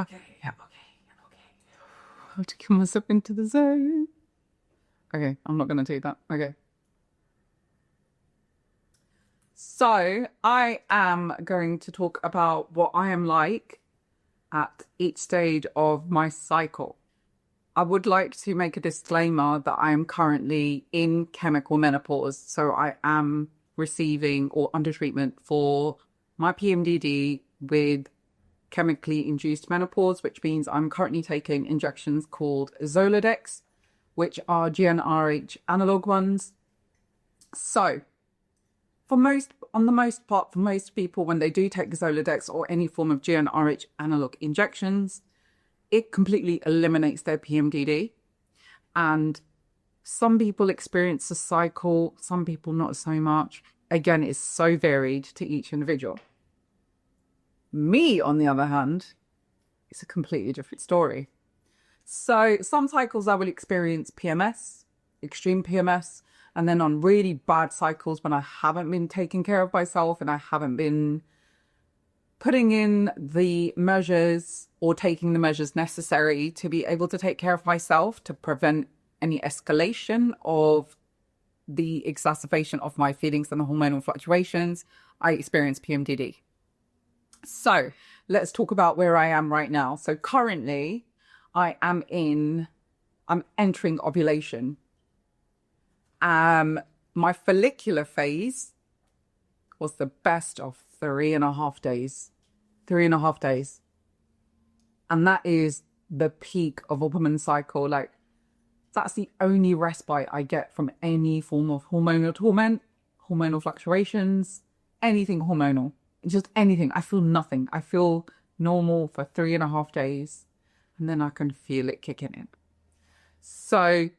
Okay. I have to get myself into the zone. Okay, I'm not going to do that. Okay. So I am going to talk about what I am like at each stage of my cycle. I would like to make a disclaimer that I am currently in chemical menopause. So I am receiving or under treatment for my PMDD with chemically induced menopause, which means I'm currently taking injections called Zoladex, which are GnRH analog ones. So for most people, when they do take Zoladex or any form of GnRH analog injections, it completely eliminates their PMDD. And some people experience a cycle, some people not so much. Again, it's so varied to each individual. Me, on the other hand, it's a completely different story. So some cycles I will experience PMS, extreme PMS, and then on really bad cycles when I haven't been taking care of myself and I haven't been putting in the measures or taking the measures necessary to be able to take care of myself to prevent any escalation of the exacerbation of my feelings and the hormonal fluctuations, I experience PMDD. So let's talk about where I am right now. So currently I'm entering ovulation. My follicular phase was the best of 3.5 days. 3.5 days. And that is the peak of a woman's cycle. Like, that's the only respite I get from any form of hormonal torment, hormonal fluctuations, anything hormonal. Just anything. I feel nothing. I feel normal for 3.5 days. And then I can feel it kicking in. So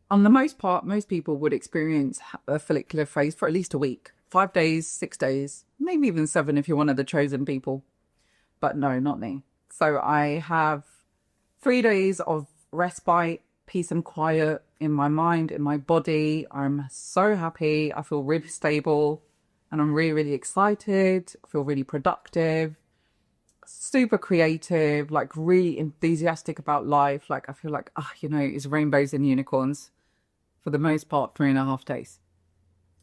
on the most part, most people would experience a follicular phase for at least a week. 5 days, 6 days, maybe even 7 if you're one of the chosen people. But no, not me. So I have 3 days of respite, peace and quiet in my mind, in my body. I'm so happy. I feel really stable and I'm really, really excited. I feel really productive, super creative, like really enthusiastic about life. Like I feel like, it's rainbows and unicorns for the most part, 3.5 days.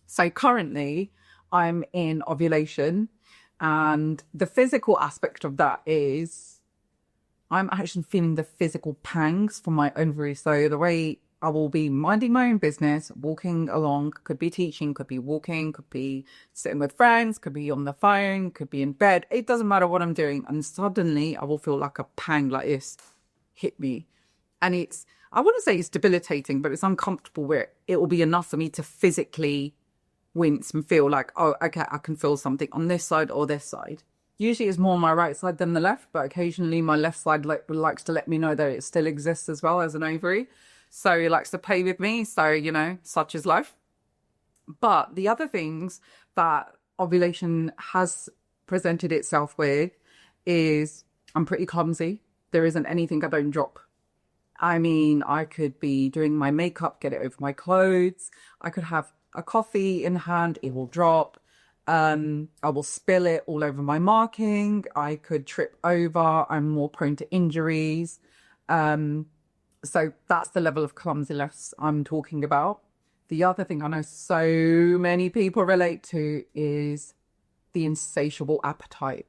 So currently I'm in ovulation, and the physical aspect of that is I'm actually feeling the physical pangs from my ovaries. So the way I will be minding my own business, walking along, could be teaching, could be walking, could be sitting with friends, could be on the phone, could be in bed. It doesn't matter what I'm doing. And suddenly I will feel like a pang like this hit me. And I wouldn't say it's debilitating, but it's uncomfortable where it will be enough for me to physically wince and feel like, oh, okay, I can feel something on this side or this side. Usually it's more on my right side than the left, but occasionally my left side likes to let me know that it still exists as well as an ovary. So it likes to play with me. So, such is life. But the other things that ovulation has presented itself with is I'm pretty clumsy. There isn't anything I don't drop. I mean, I could be doing my makeup, get it over my clothes. I could have a coffee in hand, it will drop. I will spill it all over my marking. I could trip over. I'm more prone to injuries. So that's the level of clumsiness I'm talking about. The other thing I know so many people relate to is the insatiable appetite.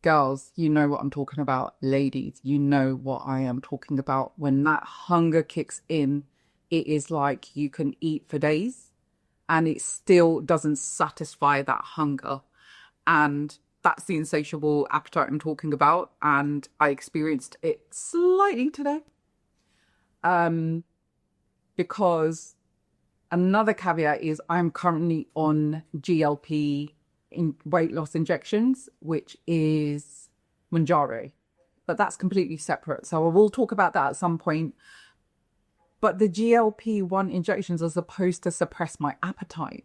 Girls, you know what I'm talking about. Ladies, you know what I am talking about. When that hunger kicks in, it is like you can eat for days and it still doesn't satisfy that hunger. And that's the insatiable appetite I'm talking about. And I experienced it slightly today. Because another caveat is I'm currently on GLP in weight loss injections, which is Mounjaro. But that's completely separate. So I will talk about that at some point. But the GLP-1 injections are supposed to suppress my appetite.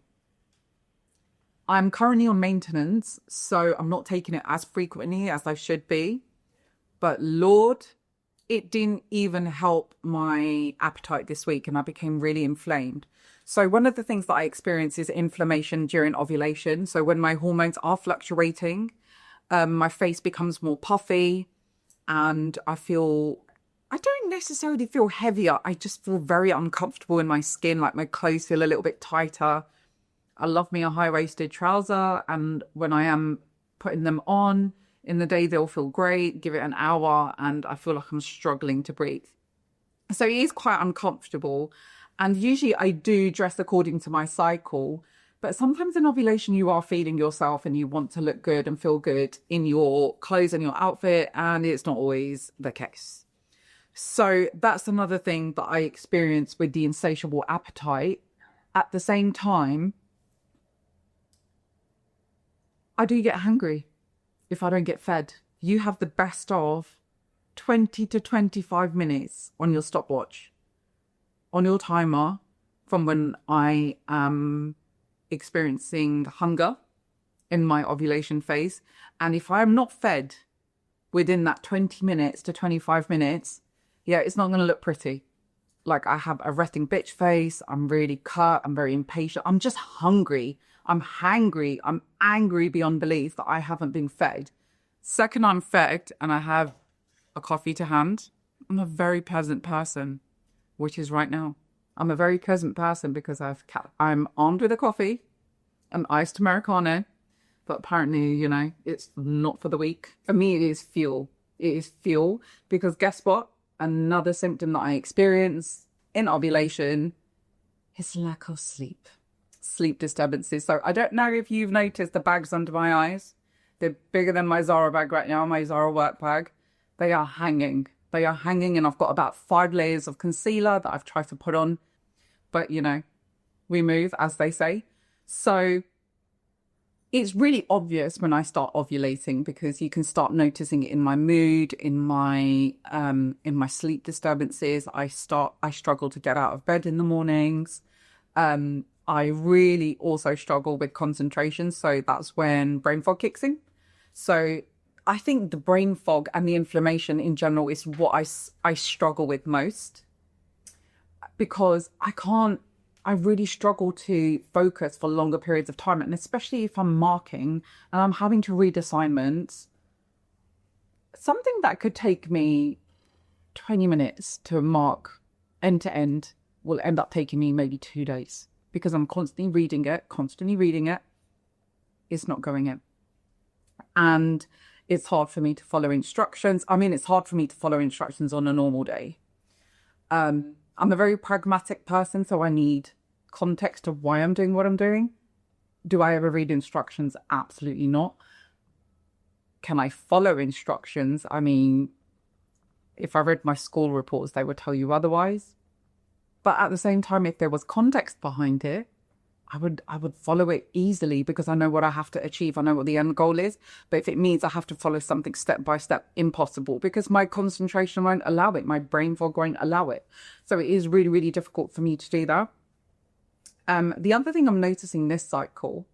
I'm currently on maintenance, so I'm not taking it as frequently as I should be. But Lord, it didn't even help my appetite this week, and I became really inflamed. So one of the things that I experience is inflammation during ovulation. So when my hormones are fluctuating, My face becomes more puffy, and I don't necessarily feel heavier. I just feel very uncomfortable in my skin, like my clothes feel a little bit tighter. I love me a high-waisted trouser, and when I am putting them on in the day, they'll feel great. Give it an hour, and I feel like I'm struggling to breathe. So it is quite uncomfortable. And usually I do dress according to my cycle. But sometimes in ovulation, you are feeling yourself and you want to look good and feel good in your clothes and your outfit. And it's not always the case. So that's another thing that I experience with the insatiable appetite. At the same time, I do get hungry if I don't get fed. You have the best of 20 to 25 minutes on your stopwatch, on your timer, from when I am experiencing hunger in my ovulation phase. And if I'm not fed within that 20 minutes to 25 minutes, yeah, it's not going to look pretty. Like, I have a resting bitch face. I'm really cut. I'm very impatient. I'm just hungry. I'm hangry. I'm angry beyond belief that I haven't been fed. Second I'm fed and I have a coffee to hand, I'm a very pleasant person, which is right now. I'm a very pleasant person because I'm armed with a coffee, an iced Americano, but apparently, you know, it's not for the weak. For me, it is fuel. It is fuel because guess what? Another symptom that I experience in ovulation is lack of sleep. Sleep disturbances. So I don't know if you've noticed the bags under my eyes. They're bigger than my Zara bag right now, my Zara work bag. They are hanging. They are hanging, and I've got about 5 layers of concealer that I've tried to put on. But, you know, we move, as they say. So it's really obvious when I start ovulating because you can start noticing it in my mood, in my sleep disturbances. I struggle to get out of bed in the mornings. I really also struggle with concentration. So that's when brain fog kicks in. So I think the brain fog and the inflammation in general is what I struggle with most because I really struggle to focus for longer periods of time. And especially if I'm marking and I'm having to read assignments, something that could take me 20 minutes to mark end to end will end up taking me maybe 2 days because I'm constantly reading it. It's not going in. And it's hard for me to follow instructions. I mean, it's hard for me to follow instructions on a normal day. I'm a very pragmatic person, so I need context of why I'm doing what I'm doing. Do I ever read instructions? Absolutely not. Can I follow instructions? I mean, if I read my school reports, they would tell you otherwise. But at the same time, if there was context behind it, I would follow it easily because I know what I have to achieve. I know what the end goal is. But if it means I have to follow something step by step, impossible because my concentration won't allow it. My brain fog won't allow it. So it is really, really difficult for me to do that. The other thing I'm noticing this cycle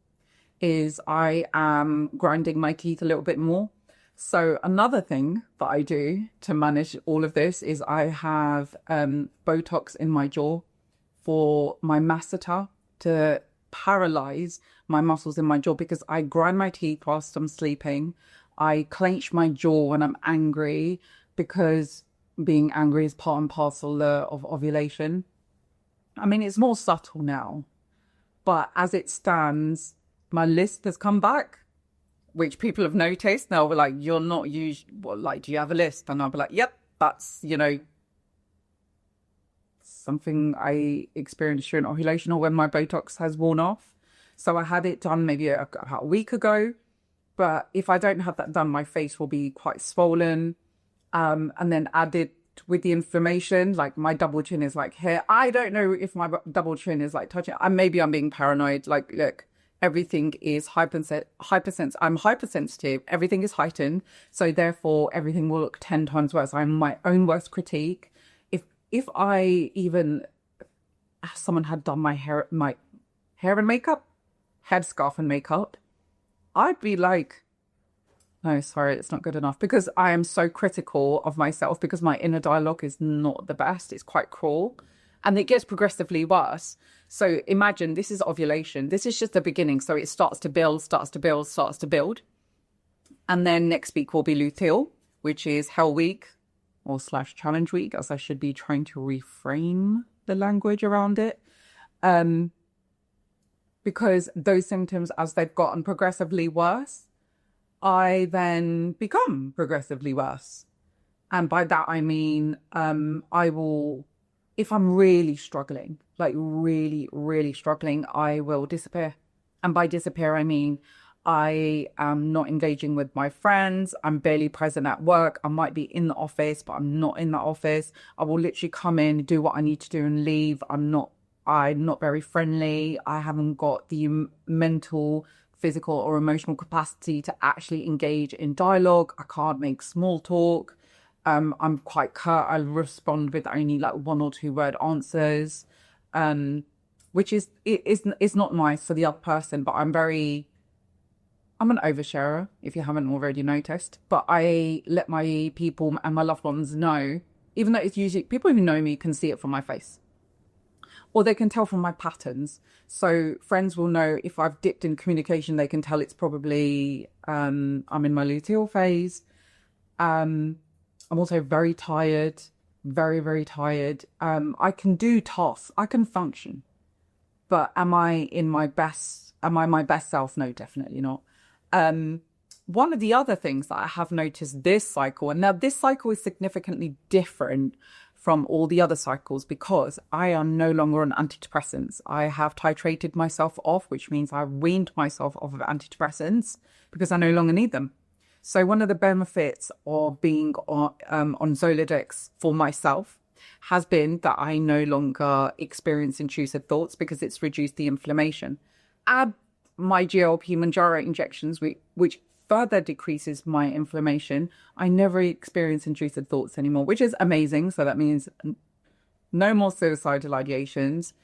is I am grinding my teeth a little bit more. So another thing that I do to manage all of this is I have Botox in my jaw for my masseter to paralyze my muscles in my jaw because I grind my teeth whilst I'm sleeping. I clench my jaw when I'm angry because being angry is part and parcel of ovulation. I mean, it's more subtle now, but as it stands, my list has come back, which people have noticed. Now we're like, you're not do you have a list? And I'll be like, yep, that's, you know, something I experienced during ovulation or when my Botox has worn off. So I had it done maybe about a week ago. But if I don't have that done, my face will be quite swollen. And then added with the inflammation, like my double chin is like here. I don't know if my double chin is like touching. Maybe I'm being paranoid. Like, look, everything is hypersensitive. I'm hypersensitive. Everything is heightened. So therefore, everything will look 10 times worse. I'm my own worst critique. If I even someone had done my hair and makeup, headscarf and makeup, I'd be like, no, sorry, it's not good enough because I am so critical of myself because my inner dialogue is not the best. It's quite cruel and it gets progressively worse. So imagine this is ovulation. This is just the beginning. So it starts to build. And then next week will be luteal, which is Hell Week or / Challenge Week, as I should be trying to reframe the language around it. Because those symptoms, as they've gotten progressively worse, I then become progressively worse. And by that, I mean, I will, if I'm really struggling, like really, really struggling, I will disappear. And by disappear, I mean, I am not engaging with my friends. I'm barely present at work. I might be in the office, but I'm not in the office. I will literally come in, do what I need to do and leave. I'm not very friendly. I haven't got the mental, physical or emotional capacity to actually engage in dialogue. I can't make small talk. I'm quite curt. I'll respond with only like 1 or 2 word answers, which is not nice for the other person, but I'm an oversharer, if you haven't already noticed, but I let my people and my loved ones know, even though it's usually, people who know me can see it from my face, or they can tell from my patterns. So friends will know if I've dipped in communication, they can tell it's probably, I'm in my luteal phase. I'm also very tired, very, very tired. I can do tasks, I can function, but am I my best self? No, definitely not. One of the other things that I have noticed this cycle, and now this cycle is significantly different from all the other cycles because I am no longer on antidepressants. I have titrated myself off, which means I weaned myself off of antidepressants because I no longer need them. So one of the benefits of being on Zoladex for myself has been that I no longer experience intrusive thoughts because it's reduced the inflammation. Add my GLP Manjaro injections, which further decreases my inflammation. I never experience intrusive thoughts anymore, which is amazing. So that means no more suicidal ideations.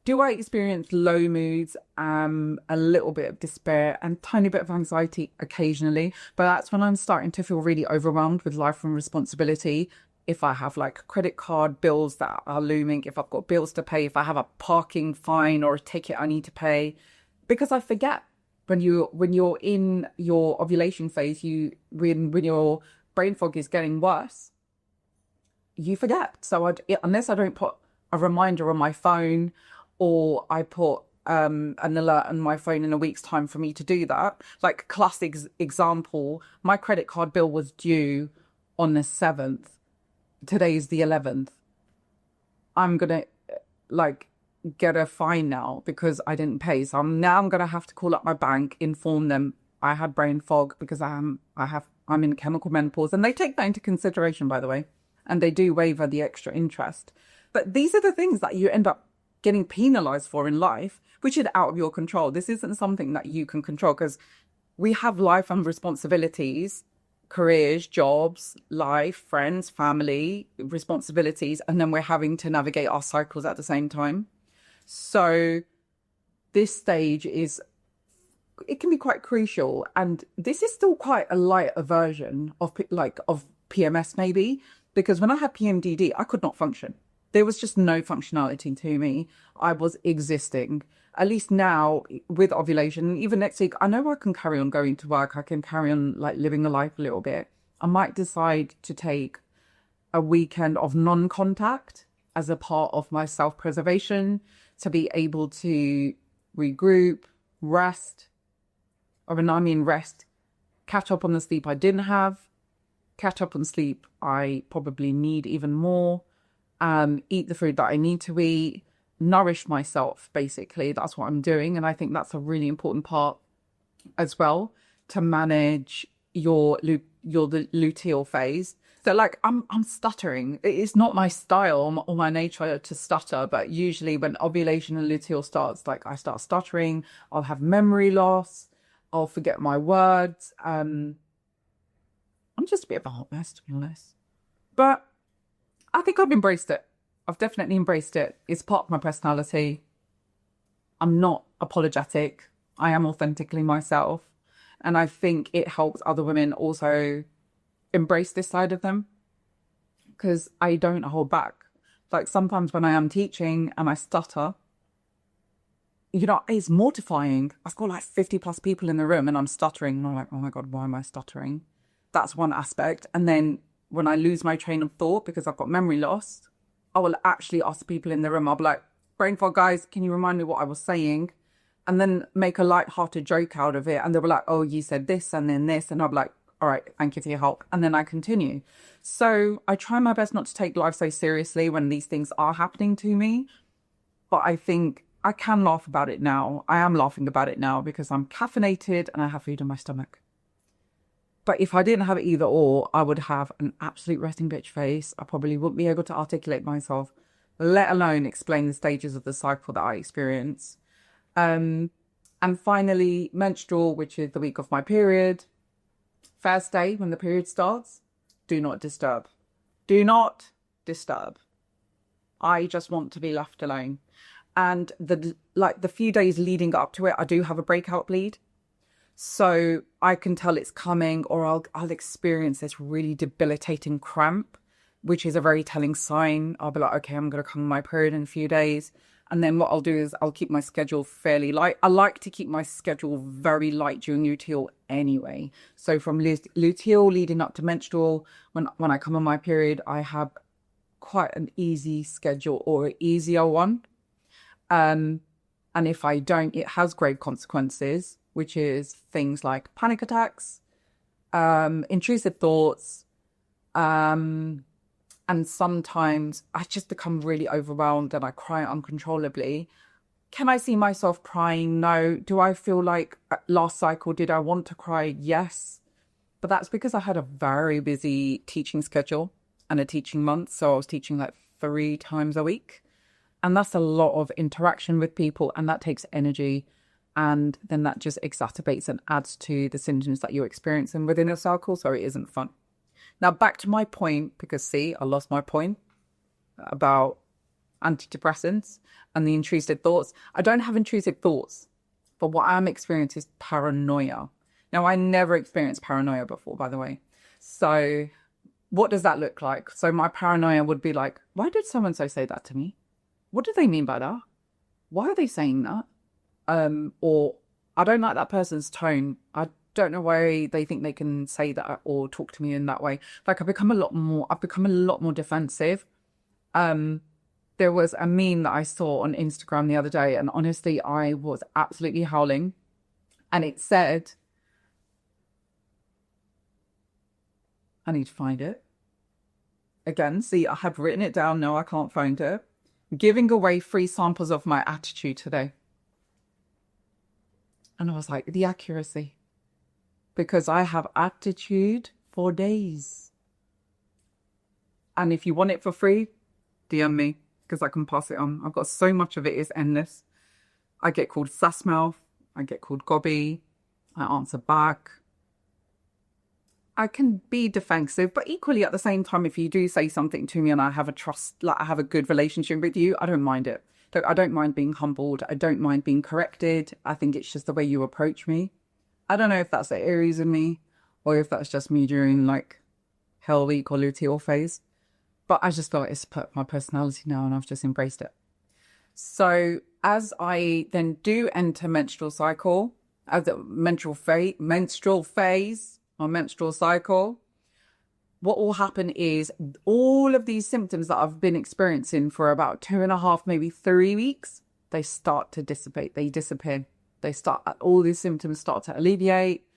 Do I experience low moods, a little bit of despair and tiny bit of anxiety occasionally? But that's when I'm starting to feel really overwhelmed with life and responsibility. If I have like credit card bills that are looming, if I've got bills to pay, if I have a parking fine or a ticket I need to pay, because I forget when you're in your ovulation phase, when your brain fog is getting worse, you forget. So unless I don't put a reminder on my phone, or I put an alert on my phone in a week's time for me to do that. Like classic example, my credit card bill was due on the 7th. Today is the 11th. I'm gonna get a fine now because I didn't pay. So I'm gonna have to call up my bank, inform them I had brain fog because I'm in chemical menopause, and they take that into consideration, by the way, and they do waiver the extra interest. But these are the things that you end up getting penalized for in life, which is out of your control. This isn't something that you can control because we have life and responsibilities, careers, jobs, life, friends, family, responsibilities, and then we're having to navigate our cycles at the same time. So this stage it can be quite crucial, and this is still quite a lighter version of PMS maybe, because when I had PMDD, I could not function. There was just no functionality to me. I was existing. At least now with ovulation, even next week, I know I can carry on going to work. I can carry on living a life a little bit. I might decide to take a weekend of non-contact as a part of my self-preservation to be able to regroup, rest, rest, catch up on the sleep I didn't have, catch up on sleep I probably need even more, eat the food that I need to eat, nourish myself, basically. That's what I'm doing. And I think that's a really important part as well to manage your luteal phase. So I'm stuttering. It's not my style or my nature to stutter, but usually when ovulation and luteal starts, I start stuttering, I'll have memory loss, I'll forget my words. I'm just a bit of a hot mess, to be honest. But I think I've embraced it. I've definitely embraced it. It's part of my personality. I'm not apologetic. I am authentically myself. And I think it helps other women also embrace this side of them, because I don't hold back. Sometimes when I am teaching and I stutter, you know, it's mortifying. I've got like 50 plus people in the room and I'm stuttering. And I'm like, oh my God, why am I stuttering? That's one aspect. And then when I lose my train of thought because I've got memory loss, I will actually ask people in the room, I'll be like, brain fog, guys, can you remind me what I was saying? And then make a light-hearted joke out of it. And they'll be like, oh, you said this and then this. And I'll be like, all right, thank you for your help. And then I continue. So I try my best not to take life so seriously when these things are happening to me. But I think I can laugh about it now. I am laughing about it now because I'm caffeinated and I have food in my stomach. But if I didn't have either or, I would have an absolute resting bitch face. I probably wouldn't be able to articulate myself, let alone explain the stages of the cycle that I experience. And finally, menstrual, which is the week of my period. First day when the period starts, do not disturb. Do not disturb. I just want to be left alone. And the few days leading up to it, I do have a breakout bleed. So I can tell it's coming, or I'll experience this really debilitating cramp, which is a very telling sign. I'll be like, okay, I'm going to come on my period in a few days. And then what I'll do is I'll keep my schedule fairly light. I like to keep my schedule very light during luteal anyway. So from luteal leading up to menstrual, when I come on my period, I have quite an easy schedule, or an easier one. And if I don't, it has grave consequences, which is things like panic attacks, intrusive thoughts, and sometimes I just become really overwhelmed and I cry uncontrollably. Can I see myself crying? No. Do I feel like last cycle, did I want to cry? Yes. But that's because I had a very busy teaching schedule and a teaching month. So I was teaching like 3 times a week. And that's a lot of interaction with people, and that takes energy. And then that just exacerbates and adds to the symptoms that you're experiencing within a cycle. So it isn't fun. Now, back to my point, because see, I lost my point about antidepressants and the intrusive thoughts. I don't have intrusive thoughts, but what I'm experiencing is paranoia. Now, I never experienced paranoia before, by the way. So what does that look like? So my paranoia would be like, why did so-and-so say that to me? What do they mean by that? Why are they saying that? Or I don't like that person's tone. I don't know why they think they can say that or talk to me in that way. Like I've become a lot more defensive. There was a meme that I saw on Instagram the other day, and honestly, I was absolutely howling. And it said, I need to find it. Again, see, I have written it down. No, I can't find it. Giving away free samples of my attitude today. And I was like, the accuracy. Because I have attitude for days. And if you want it for free, DM me, because I can pass it on. I've got so much of it, it's endless. I get called sass mouth. I get called gobby. I answer back. I can be defensive, but equally at the same time, if you do say something to me and I have a trust, like I have a good relationship with you, I don't mind it. I don't mind being humbled. I don't mind being corrected. I think it's just the way you approach me. I don't know if that's the Aries in me or if that's just me during like Hell Week or luteal phase. But I just felt it's part of my personality now and I've just embraced it. So as I then do enter menstrual cycle, as a menstrual phase or menstrual cycle, what will happen is all of these symptoms that I've been experiencing for about 2.5, maybe 3 weeks, they start to dissipate. They disappear. All these symptoms start to alleviate.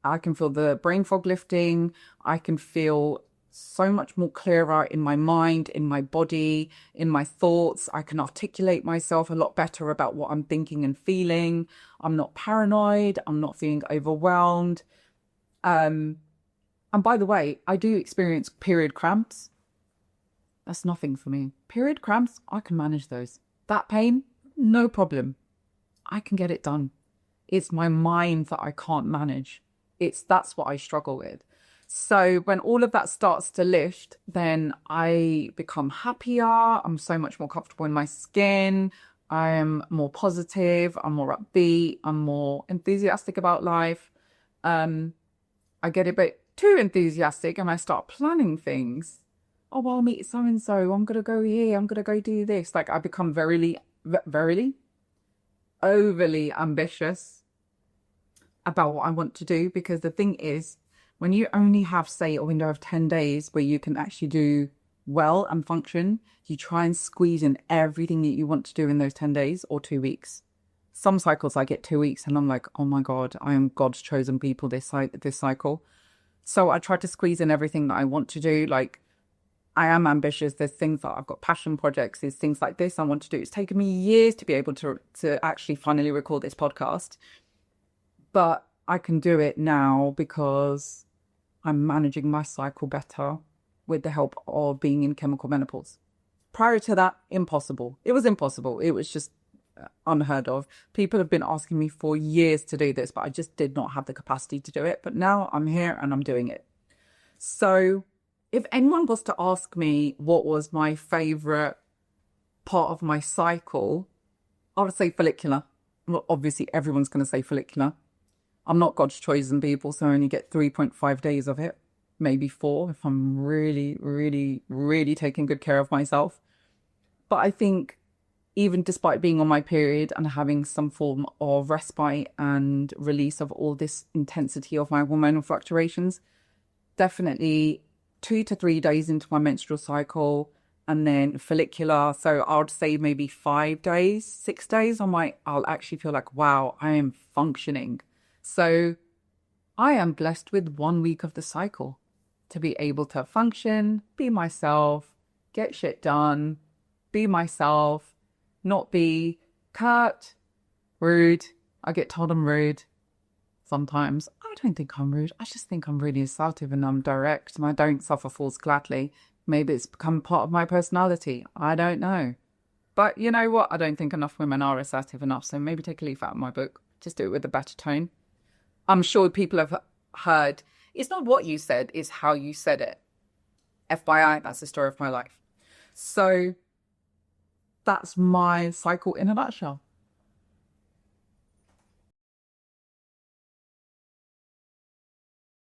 I can feel the brain fog lifting. I can feel so much more clearer in my mind, in my body, in my thoughts. I can articulate myself a lot better about what I'm thinking and feeling. I'm not paranoid. I'm not feeling overwhelmed. And by the way, I do experience period cramps. That's nothing for me. Period cramps, I can manage those. That pain, no problem. I can get it done. It's my mind that I can't manage. That's what I struggle with. So when all of that starts to lift, then I become happier. I'm so much more comfortable in my skin. I'm more positive. I'm more upbeat. I'm more enthusiastic about life. I get a bit too enthusiastic and I start planning things. Oh, well, I'll meet so-and-so. I'm going to go here. I'm going to go do this. Like I become verily overly ambitious about what I want to do, because the thing is, when you only have, say, a window of 10 days where you can actually do well and function, you try and squeeze in everything that you want to do in those 10 days or 2 weeks. Some cycles I get 2 weeks and I'm like, oh my God, I am God's chosen people this cycle. So I try to squeeze in everything that I want to do. Like, I am ambitious. There's things that I've got passion projects. There's things like this I want to do. It's taken me years to be able to actually finally record this podcast. But I can do it now because I'm managing my cycle better with the help of being in chemical menopause. Prior to that, impossible. It was impossible. It was just unheard of. People have been asking me for years to do this, but I just did not have the capacity to do it. But now I'm here and I'm doing it. So if anyone was to ask me what was my favorite part of my cycle, I would say follicular. Well, obviously, everyone's going to say follicular. I'm not God's chosen people, so I only get 3.5 days of it, maybe 4 if I'm really, really, really taking good care of myself. But I think even despite being on my period and having some form of respite and release of all this intensity of my hormonal fluctuations, definitely 2 to 3 days into my menstrual cycle, and then follicular. So I would say maybe 5 days, 6 days, I'll actually feel like, wow, I am functioning. So I am blessed with 1 week of the cycle to be able to function, be myself, get shit done, be myself, not be curt, rude. I get told I'm rude sometimes. I don't think I'm rude. I just think I'm really assertive and I'm direct and I don't suffer fools gladly. Maybe it's become part of my personality. I don't know. But you know what? I don't think enough women are assertive enough. So maybe take a leaf out of my book. Just do it with a better tone. I'm sure people have heard, it's not what you said, it's how you said it. FYI, that's the story of my life. So that's my cycle in a nutshell.